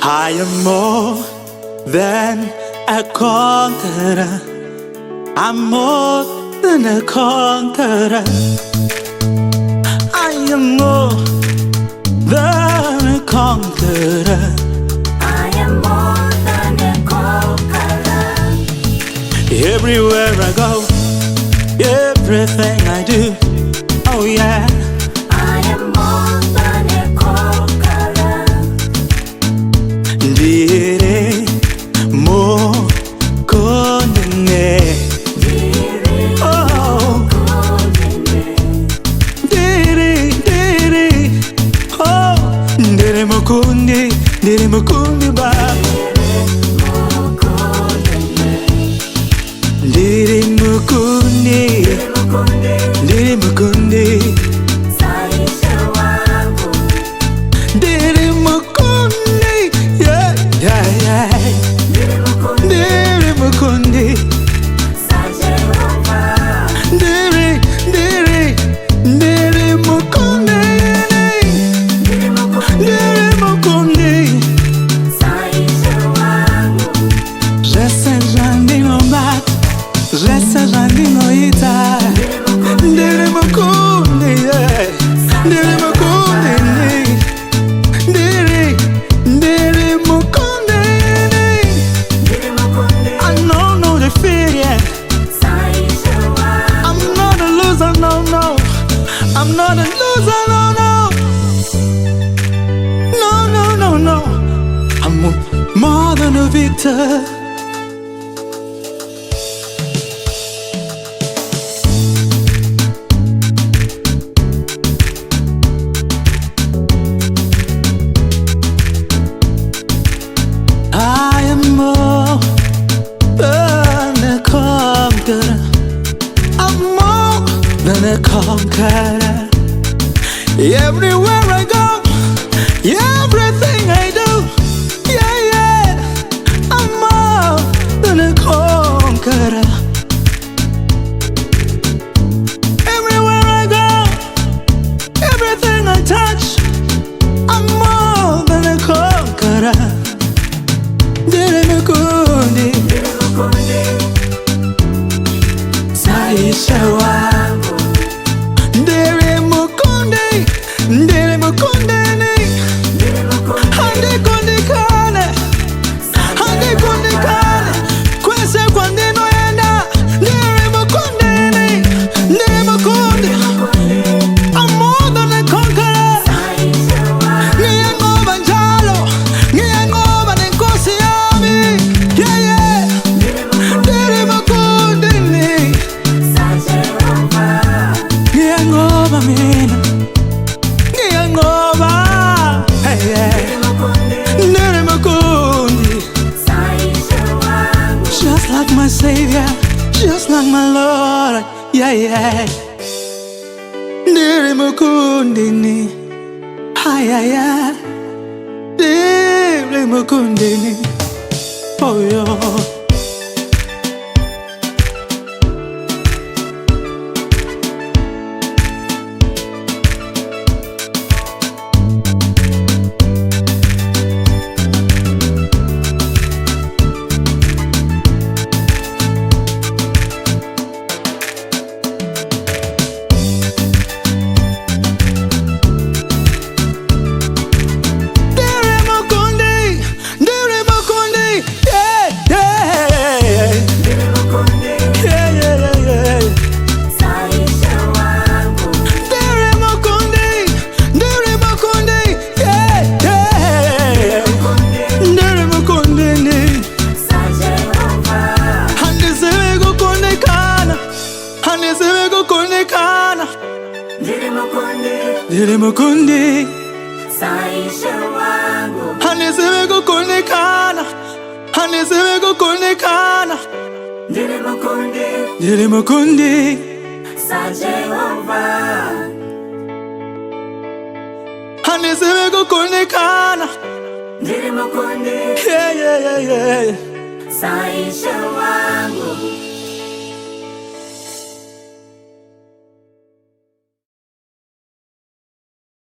I am more than a conqueror. I'm more than a conqueror. I am more than a conqueror. I am more than a conqueror. Everywhere I go, everything I do, oh yeah, I am more than a conqueror. Ndiri Mukundi. Ndiri Mukundi. Ndiri Mukundi, Ndiri Mukundi baba. Ndiri Mukundi, Ndiri Mukundi, Saisha wangu. Ndiri Mukundi, yeah, yeah, yeah. Ndiri Mukundi, Ndiri Mukundi, Sajehova. Ndiri Mukundi, Ndiri Mukundi, Ndiri Mukundi. Saisha wangu. J'essaie j'andino mat, j'essaie j'andino ita. Ndiri Mukundi, yeah. Ndiri Mukundi, Ndiri Mukundi. Ndiri Mukundi, I know no defeat, yeah. Saisha wangu. I'm not a loser, no, no. I'm not a loser, no, no. No, no, no, no. I'm more than a victor. I am more than a conqueror. I'm more than a conqueror. Everywhere I go, everything I do, yeah, yeah, I'm more than a conqueror. Everywhere I go, everything I touch, I'm more than a conqueror. Ndiri Mukundi, Ndiri Mukundi, Saisha wangu. Ndiri Mukundi, Ndiri Mukundi, Ndiri Mukundi, handikundikane, handikundikane, kwese kwandino yenda. Ndiri Mukundi, Ndiri Mukundi, I'm more than a conqueror. Saisha wangu. Ngiyanqoba njalo, ngiyanqoba nenkosi yami, yeah, yeah. Ndiri Mukundi, Sajehova. ngiyanqoba mina, ngiyanqoba, hey, yeah. Ndiri Mukundi, Saisha wangu. just like my Savior, just like my Lord, yeah, yeah. Ndiri Mukundi, hi, yeah, yeah. Ndiri Mukundi, oh, yo. Ndiri Mukundi, yeah, yeah. Ndiri Mukundi, Yeah, yeah, yeah, yeah. Saisha wangu. Ndiri Mukundi, yeah, yeah. Ndiri Mukundi, Sajehova. handisiwe kukundikana, handisiwe kukundikana. Ndiri Mukundi, Ndiri Mukundi, Saisha wangu. handisiwe kukundikana, handisiwe kukundikana. Ndiri Mukundi, Ndiri Mukundi, Sajehova. handisiwe kukundikana. Ndiri Mukundi, Yeah, yeah, yeah, yeah. Saisha wangu.